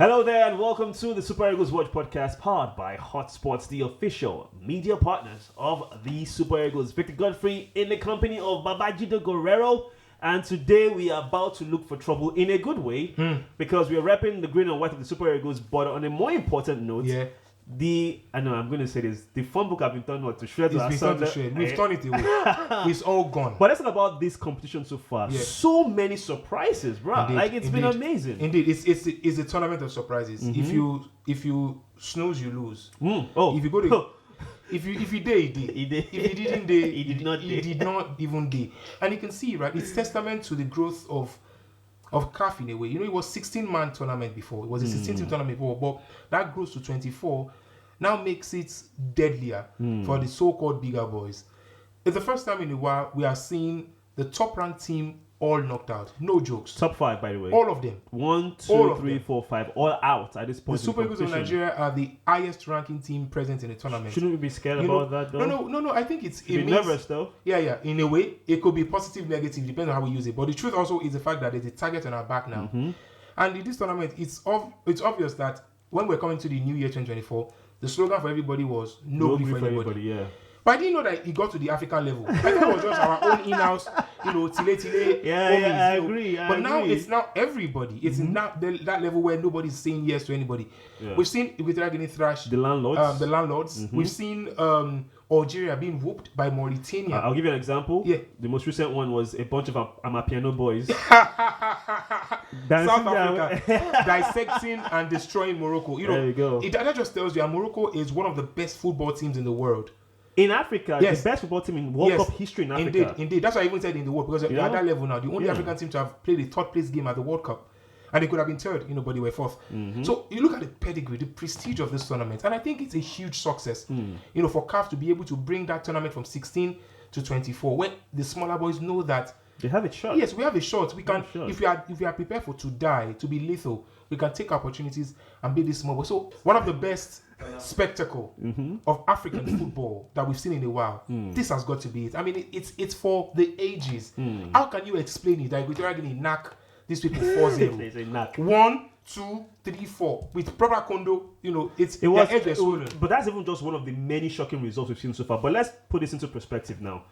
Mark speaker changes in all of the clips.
Speaker 1: Hello there and welcome to the Super Eagles Watch podcast powered by Hotsports, the official media partners of the Super Eagles. Victor Godfrey in the company of Babajide Guerrero, and today we are about to look for trouble in a good way because we are repping the green and white of the Super Eagles, but on a more important note, I'm going to say this, the phone book have been turned to shreds.
Speaker 2: It's been turned to shreds. We've turned it away. It's all gone.
Speaker 1: But let's talk about this competition so far. Yeah. So many surprises, bro. It's been amazing.
Speaker 2: Indeed, it's a tournament of surprises. Mm-hmm. If you snooze, you lose. If you go to if you day, he did. If you didn't day, he did not even day. And you can see, right? It's testament to the growth of CAF in a way. You know, it was 16-man tournament before. It was a 16-team tournament before, but that grows to 24. Now makes it deadlier for the so-called bigger boys. It's the first time in a while we are seeing the top-ranked team all knocked out. No jokes.
Speaker 1: Top 5, by the way.
Speaker 2: All of them.
Speaker 1: 1, 2, 3, 4, 5. All out at this point.
Speaker 2: The Super Eagles of Nigeria are the highest-ranking team present in the tournament.
Speaker 1: Shouldn't we be scared about that, though?
Speaker 2: No. I think it
Speaker 1: means nervous, though.
Speaker 2: Yeah. In a way, it could be positive, negative, depending on how we use it. But the truth also is the fact that there's a target on our back now. Mm-hmm. And in this tournament, it's obvious that when we're coming to the new year 2024, the slogan for everybody was nobody for anybody.
Speaker 1: Yeah.
Speaker 2: But I didn't know that it got to the African level. I thought it was just our own in-house, tile.
Speaker 1: I agree.
Speaker 2: But now it's now everybody. It's not that level where nobody's saying yes to anybody. Yeah. We've seen Equatorial Guinea thrash
Speaker 1: the landlords.
Speaker 2: Mm-hmm. We've seen Algeria being whooped by Mauritania.
Speaker 1: I'll give you an example.
Speaker 2: Yeah.
Speaker 1: The most recent one was a bunch of Amapiano boys.
Speaker 2: South Africa dissecting and destroying Morocco.
Speaker 1: There you go.
Speaker 2: That just tells you that Morocco is one of the best football teams in the world.
Speaker 1: In Africa, the best football team in World Cup history in Africa.
Speaker 2: Indeed. That's why I even said in the world, because at that level now, the only African team to have played a third place game at the World Cup. And they could have been third, but they were fourth. Mm-hmm. So you look at the pedigree, the prestige of this tournament, and I think it's a huge success, for CAF to be able to bring that tournament from 16 to 24, when the smaller boys know that
Speaker 1: they have a shot.
Speaker 2: Yes, we have a shot. We can, if we are prepared to die, to be lethal, we can take opportunities and be this small boy. So one of the best spectacle of African football that we've seen in a while. This has got to be it. I mean, it's for the ages. How can you explain it that Equatorial Guinea knock these people 4-0?
Speaker 1: They say knock.
Speaker 2: 1, 2, 3, 4 with proper condo.
Speaker 1: But that's even just one of the many shocking results we've seen so far. But let's put this into perspective now.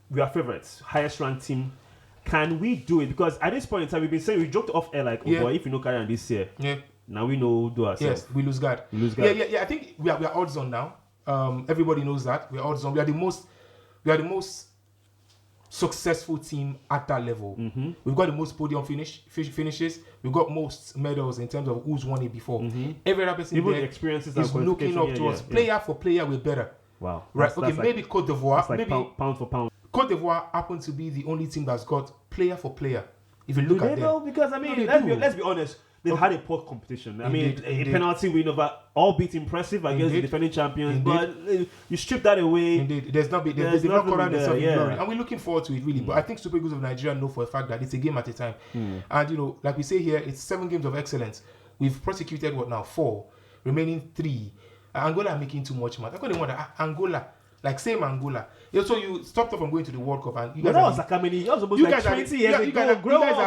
Speaker 1: We are favorites, highest ranked team. Can we do it? Because at this point in time, we've been saying, we joked off air like, boy, if you know carry on this year, now we know do ourselves.
Speaker 2: Yes, we lose guard. Yeah. I think we are odds on now. Everybody knows that we are odds on. We are the most successful team at that level. Mm-hmm. We've got the most podium finishes. We've got most medals in terms of who's won it before. Mm-hmm. Every other person
Speaker 1: even
Speaker 2: there
Speaker 1: the experiences
Speaker 2: is looking up to us. Player for player, we're better.
Speaker 1: Wow.
Speaker 2: Right. That's maybe Cote d'Ivoire.
Speaker 1: Like
Speaker 2: maybe
Speaker 1: pound for pound.
Speaker 2: Cote d'Ivoire happens to be the only team that's got player for player. If you look at them,
Speaker 1: because I mean, let's be honest. They've had a poor competition. I mean, a penalty win over, albeit impressive against the defending champions. But you strip that away.
Speaker 2: Indeed, they've not covered themselves in glory, and we're looking forward to it really. But I think Super Eagles of Nigeria know for a fact that it's a game at a time. And like we say here, it's 7 games of excellence. We've prosecuted 4, remaining 3. Angola are making too much money. I couldn't wonder Angola. Like same Angola. So you stopped off from going to the World Cup, and you guys
Speaker 1: like 20 years ago.
Speaker 2: You guys are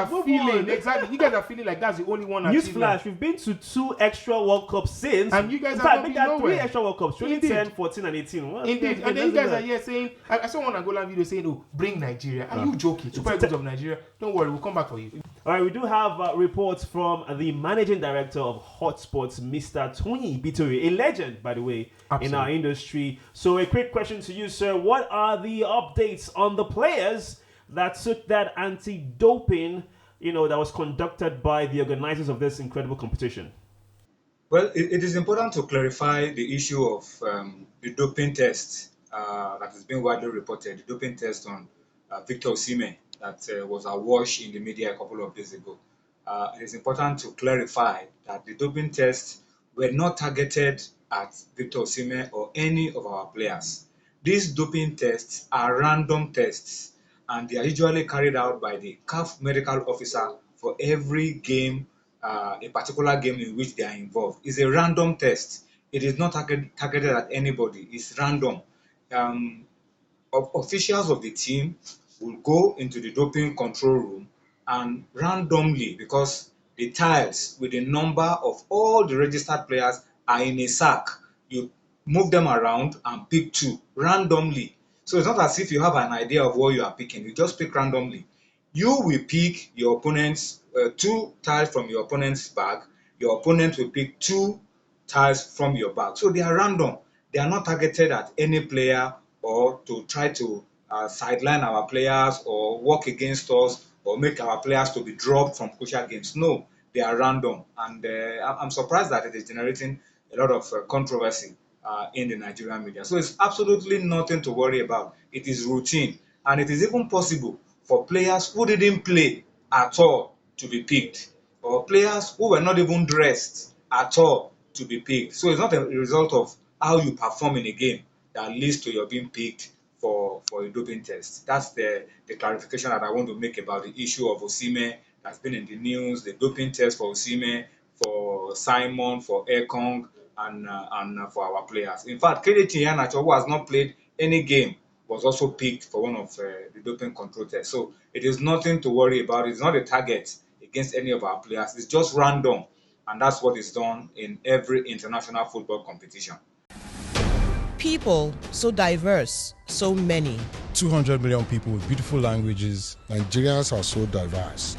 Speaker 2: feeling exactly. You guys are feeling like that's the only one.
Speaker 1: Newsflash: we've been to 2 extra World Cups since,
Speaker 2: and you guys are not
Speaker 1: 3 extra World Cups: 2010, 14, and 18.
Speaker 2: Indeed, and then you guys are here saying, I saw one Angolan video saying, "Oh, bring Nigeria." Are you joking? Super Eagles of Nigeria. Don't worry, we'll come back for you.
Speaker 1: All right, we do have reports from the managing director of Hotsports, Mr. Tony Bitori, a legend, by the way, in our industry. So a quick question to you, sir. What are the updates on the players that took that anti-doping, that was conducted by the organizers of this incredible competition?
Speaker 3: Well, it is important to clarify the issue of the doping test that has been widely reported, the doping test on Victor Osimhen that was awash in the media a couple of days ago. It is important to clarify that the doping tests were not targeted at Victor Osimhen or any of our players. These doping tests are random tests, and they are usually carried out by the CAF medical officer for every game, a particular game in which they are involved. It's a random test. It is not targeted at anybody. It's random. Officials of the team will go into the doping control room and randomly, because the tiles with the number of all the registered players are in a sack. You move them around and pick 2 randomly. So it's not as if you have an idea of what you are picking. You just pick randomly. You will pick your opponent's 2 tiles from your opponent's bag. Your opponent will pick 2 tiles from your bag. So they are random. They are not targeted at any player or to try to sideline our players or work against us or make our players to be dropped from crucial games. No, they are random. And I'm surprised that it is generating a lot of controversy in the Nigerian media. So it's absolutely nothing to worry about. It is routine. And it is even possible for players who didn't play at all to be picked, or players who were not even dressed at all to be picked. So it's not a result of how you perform in a game that leads to your being picked for a doping test. That's the clarification that I want to make about the issue of Osimhen that's been in the news, the doping test for Osimhen, for Simon, for Ekong, and for our players. In fact, Kelechi Iheanacho, who has not played any game, was also picked for one of the doping control tests. So it is nothing to worry about. It's not a target against any of our players. It's just random. And that's what is done in every international football competition.
Speaker 4: People, so diverse, so many.
Speaker 5: 200 million people with beautiful languages. Nigerians are so diverse.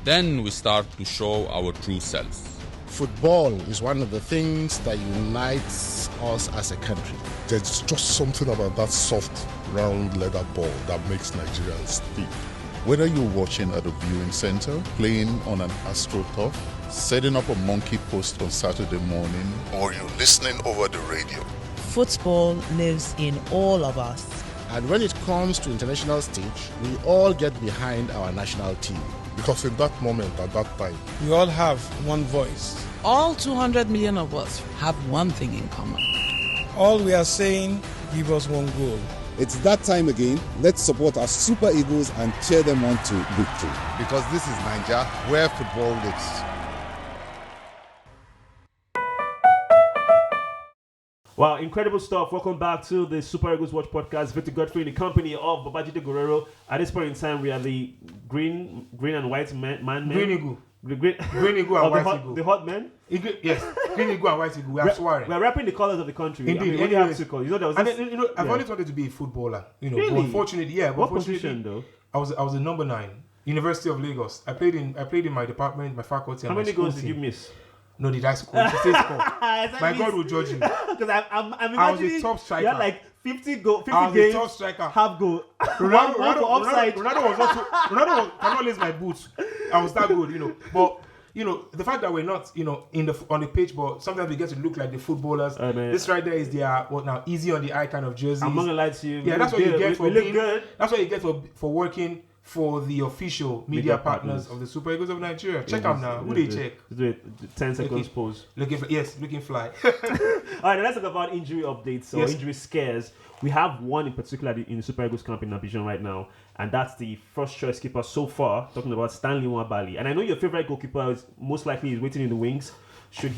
Speaker 6: Then we start to show our true selves.
Speaker 5: Football is one of the things that unites us as a country.
Speaker 7: There's just something about that soft, round leather ball that makes Nigerians speak. Whether you're watching at a viewing center, playing on an AstroTurf, setting up a monkey post on Saturday morning, or you're listening over the radio,
Speaker 4: Football lives in all of us.
Speaker 5: And when it comes to international stage, we all get behind our national team.
Speaker 7: because in that moment, at that time,
Speaker 8: we all have one voice.
Speaker 9: All 200 million of us have one thing in common.
Speaker 8: All we are saying, give us one goal.
Speaker 10: It's that time again. Let's support our Super Eagles and cheer them on to victory.
Speaker 11: Because this is Nigeria, where football lives.
Speaker 1: Wow, incredible stuff. Welcome back to the Super Eagles Watch podcast. Victor Godfrey in the company of Babajide Guerrero. At this point in time, we are the green and white man.
Speaker 2: Green Eagle.
Speaker 1: Green
Speaker 2: Eagle and white Eagle.
Speaker 1: The hot men?
Speaker 2: Yes, Green Eagle and white Eagle. We are swearing.
Speaker 1: We are repping the colors of the country.
Speaker 2: Indeed.
Speaker 1: I mean, only have two colors. There was this,
Speaker 2: I've always wanted to be a footballer.
Speaker 1: Really?
Speaker 2: But unfortunately,
Speaker 1: What position though?
Speaker 2: I was a number 9, University of Lagos. I played in my department, my faculty.
Speaker 1: How many goals did you miss?
Speaker 2: No, did I score? My God will judge you.
Speaker 1: Because I'm imagining
Speaker 2: I was a top striker.
Speaker 1: You had like 50 games,
Speaker 2: a top striker.
Speaker 1: Half goal.
Speaker 2: Ronaldo cannot lace my boots. I was that good, But the fact that we're not, on the pitch, but sometimes we get to look like the footballers. This right there is their easy on the eye kind of jersey.
Speaker 1: I'm not gonna lie to you.
Speaker 2: Yeah, that's what you get for being
Speaker 1: good.
Speaker 2: That's what you get for working for the official media partners of the Super Eagles of Nigeria. Check out now. Who they check?
Speaker 1: Do it. 10 seconds pause.
Speaker 2: Looking fly.
Speaker 1: All right, let's talk about injury updates or injury scares. We have one in particular in the Super Eagles camp in Abidjan right now, and that's the first choice keeper so far, talking about Stanley Nwabali. And I know your favorite goalkeeper is most likely waiting in the wings. Should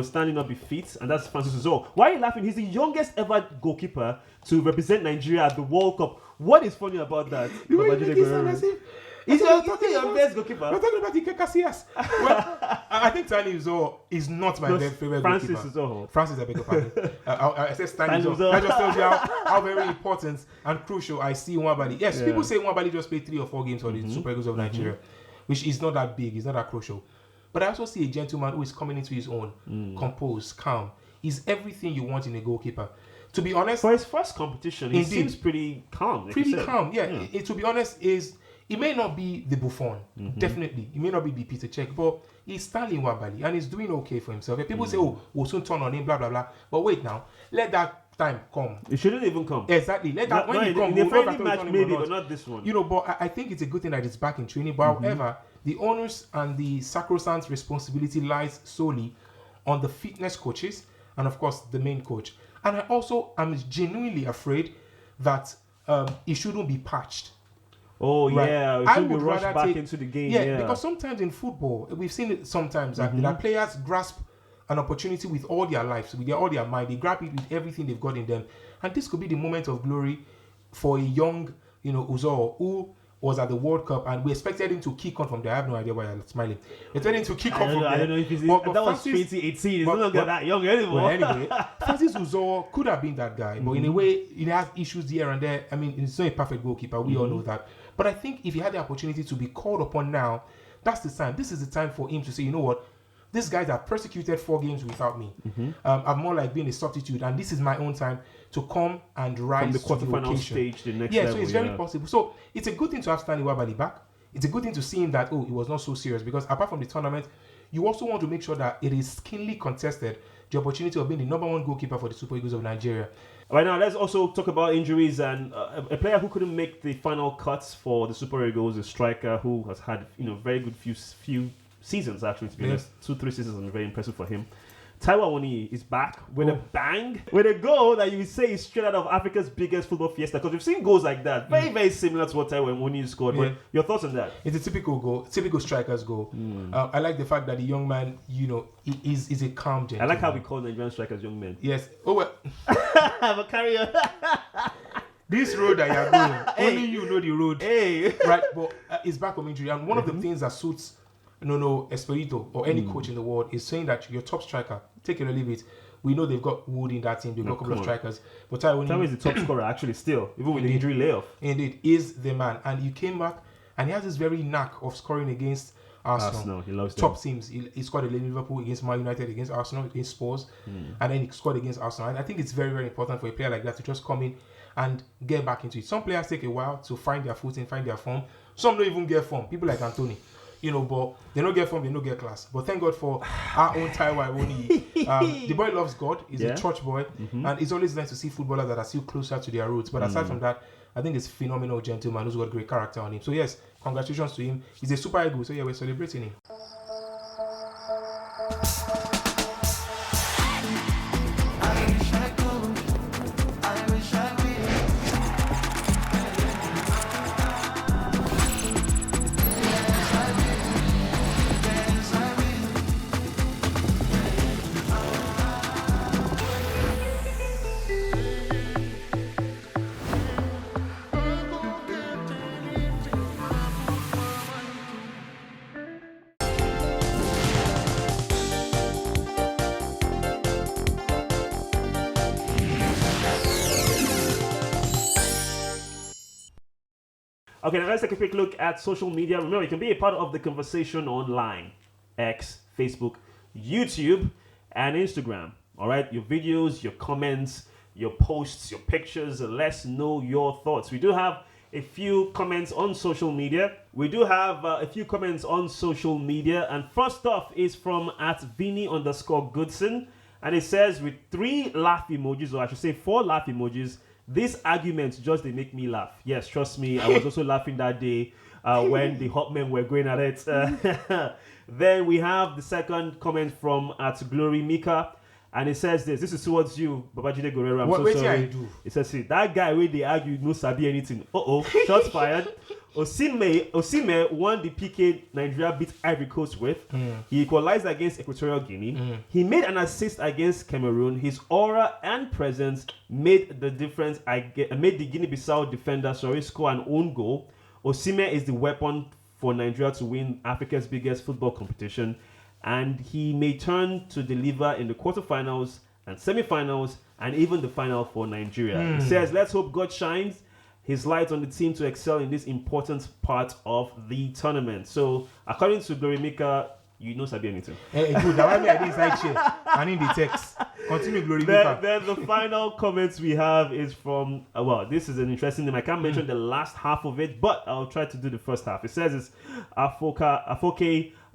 Speaker 1: Stanley not be fit? And that's Francis Uzo. Why are you laughing? He's the youngest ever goalkeeper to represent Nigeria at the World Cup. What is funny about that?
Speaker 2: He's your
Speaker 1: best goalkeeper.
Speaker 2: We're talking about Ike Casillas. Well, I think Stanley Uzo is not my favorite
Speaker 1: Francis
Speaker 2: goalkeeper.
Speaker 1: Uzo.
Speaker 2: Francis, I beg your pardon. I said Stanley Uzo. That just tells you how very important and crucial I see Nwabali. Yes, people say Nwabali just played 3 or 4 games for the Super Eagles of Nigeria, which is not that big. It's not that crucial. But I also see a gentleman who is coming into his own, composed, calm. He's everything you want in a goalkeeper. To be honest,
Speaker 1: for his first competition, he seems pretty calm.
Speaker 2: Pretty calm, yeah. To be honest, it may not be the Buffon, definitely. It may not be the Peter Cech, but he's Stanley Nwabali and he's doing okay for himself. And people say, we'll soon turn on him, blah, blah, blah. But wait now, let that time come.
Speaker 1: It shouldn't even come.
Speaker 2: Exactly. Let that when it comes.
Speaker 1: In the friendly match, maybe, but not this one.
Speaker 2: But I think it's a good thing that it's back in training. But however, the onus and the sacrosanct responsibility lies solely on the fitness coaches and, of course, the main coach. And I also am genuinely afraid that it shouldn't be patched.
Speaker 1: Oh, right? Yeah.
Speaker 2: I would rather
Speaker 1: back into the game.
Speaker 2: Yeah, because sometimes in football, we've seen it sometimes that players grasp an opportunity with all their lives, with all their mind. They grab it with everything they've got in them. And this could be the moment of glory for a young, Uzo, who was at the World Cup, and we expected him to kick on from there. I have no idea why I'm smiling. We expected him to kick on from there.
Speaker 1: I don't know if he's that was 2018. He's no longer that young anymore.
Speaker 2: Well, anyway, Francis Uzoho could have been that guy, but in a way, he has issues here and there. I mean, he's not a perfect goalkeeper. We all know that. But I think if he had the opportunity to be called upon now, that's the time. This is the time for him to say, you know what? These guys have persecuted 4 games without me. I'm more like being a substitute, and this is my own time to come and rise
Speaker 1: from the
Speaker 2: to the
Speaker 1: quarterfinal stage, the next level.
Speaker 2: So it's very possible. So it's a good thing to have Stanley Wabali back. It's a good thing to see him that, he was not so serious, because apart from the tournament, you also want to make sure that it is keenly contested, the opportunity of being the number 1 goalkeeper for the Super Eagles of Nigeria.
Speaker 1: Right now, let's also talk about injuries, and a player who couldn't make the final cuts for the Super Eagles, a striker who has had very good few seasons, actually, to be honest. 2-3 seasons, and very impressive for him. Taiwo Awoniyi is back with a bang, with a goal that you would say is straight out of Africa's biggest football fiesta, because we've seen goals like that, very, very similar to what Taiwo Awoniyi scored. But your thoughts on that?
Speaker 2: It's a typical goal, typical striker's goal. I like the fact that the young man, is a calm gentleman.
Speaker 1: I like how we call Nigerian strikers young men.
Speaker 2: Yes. Oh, well.
Speaker 1: But carry on.
Speaker 2: This road that you're going, only you know the road. Right? But it's back from injury. And one of the things that suits Espirito or any coach in the world is saying that your top striker, take it or leave it. We know they've got Wood in that team. They've got a couple of strikers. But Taiwo
Speaker 1: is the top scorer, actually, still, even with the injury layoff.
Speaker 2: Indeed, is the man. And he came back, and he has this very knack of scoring against Arsenal.
Speaker 1: He loves
Speaker 2: top teams. He scored against Liverpool, against Man United, against Arsenal, against Spurs, and then he scored against Arsenal. And I think it's very, very important for a player like that to just come in and get back into it. Some players take a while to find their footing, find their form. Some don't even get form. People like Anthony. But they don't get form, they don't get class. But thank God for our own Taiwo Awoniyi. The boy loves God. He's a church boy. And it's always nice to see footballers that are still closer to their roots. But aside from that, I think it's a phenomenal gentleman who's got great character on him. So yes, congratulations to him. He's a Super Eagle. So yeah, we're celebrating him.
Speaker 1: Okay, now let's take a quick look at social media. Remember, you can be a part of the conversation online. X, Facebook, YouTube, and Instagram. All right, your videos, your comments, your posts, your pictures. Let's know your thoughts. We do have a few comments on social media. And first off is from @Vinny_Goodson. And it says, with 3 laugh emojis, or I should say 4 laugh emojis, these arguments just they make me laugh. Yes, trust me, I was also laughing that day when the hot men were going at it. Then we have the second comment from @Glory Mika, and it says this is towards you, Babajide Guerrero. I'm so sorry.
Speaker 2: Do?
Speaker 1: It says, see, that guy where they argue no sabi anything. Shots fired. Osime won the PK Nigeria beat Ivory Coast with. He equalized against Equatorial Guinea. He made an assist against Cameroon. His aura and presence made the difference. Made the Guinea-Bissau defender score an own goal. Osime is the weapon for Nigeria to win Africa's biggest football competition, and he may turn to deliver in the quarterfinals and semi-finals and even the final for Nigeria. He says, let's hope God shines his light on the team to excel in this important part of the tournament. So, according to Glory Mika, you know sabi anything.
Speaker 2: Good. Now I didn't like shit. I need the text. Continue, Glory Mika.
Speaker 1: Then the final comments we have is from, this is an interesting name. I can't mention the last half of it, but I'll try to do the first half. It says it's Afoke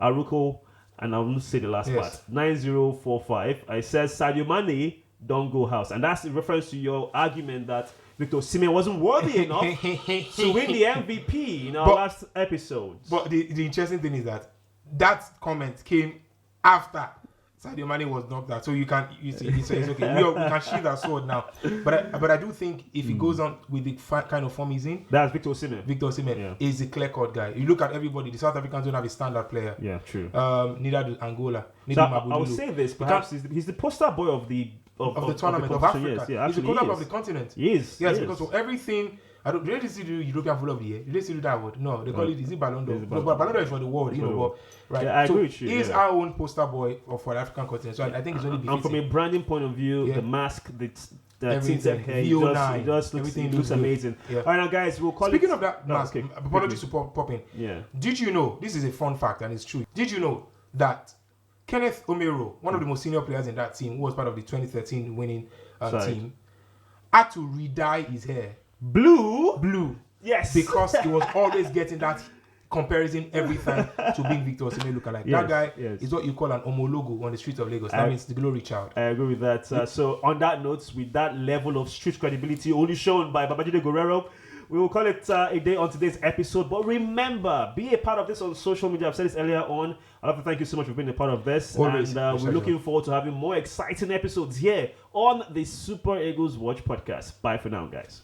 Speaker 1: Aruko, and I will not say the last part. 9045. It says Sadio Mane don't go house, and that's in reference to your argument that Victor Osimhen wasn't worthy enough to win the MVP in our last episode.
Speaker 2: But the interesting thing is that comment came after Sadio Mane was knocked out. So you see, it's okay. We can shield our sword now. But I do think if he goes on with the kind of form he's in,
Speaker 1: that's Victor Osimhen.
Speaker 2: Victor Osimhen is a clear-cut guy. You look at everybody. The South Africans don't have a standard player.
Speaker 1: Yeah, true.
Speaker 2: Neither do Angola.
Speaker 1: So I would say this. Perhaps he's the poster boy of the tournament of
Speaker 2: Africa.
Speaker 1: Yes, yeah,
Speaker 2: he's the corner of the continent.
Speaker 1: He is.
Speaker 2: Yes, because of everything Do they still do European Football of the Year? Do they still do that award? No, they call it, is it Ballon d'Or? No, but Ballon d'Or is for the world, right?
Speaker 1: Yeah, I agree with you.
Speaker 2: He's our own poster boy for the African continent. So I think it's only befitting.
Speaker 1: And from a branding point of view, the mask, the tinted hair, it just looks amazing. Yeah. All right, now guys, we'll call
Speaker 2: Speaking of that mask, apologies to pop in.
Speaker 1: Yeah.
Speaker 2: Did you know, this is a fun fact and it's true, did you know that Kenneth Omero, one of the most senior players in that team, who was part of the 2013 winning team, had to re-dye his hair blue. Yes, because he was always getting that comparison every time to being Victor Osimhen lookalike. That guy is what you call an homologo on the streets of Lagos. That means the glory child.
Speaker 1: I agree with that. So on that note, with that level of street credibility only shown by Babajide Guerrero, we will call it a day on today's episode. But remember, be a part of this on social media. I've said this earlier on. I'd like to thank you so much for being a part of this.
Speaker 2: Always.
Speaker 1: And we're looking forward to having more exciting episodes here on the Super Eagles Watch podcast. Bye for now, guys.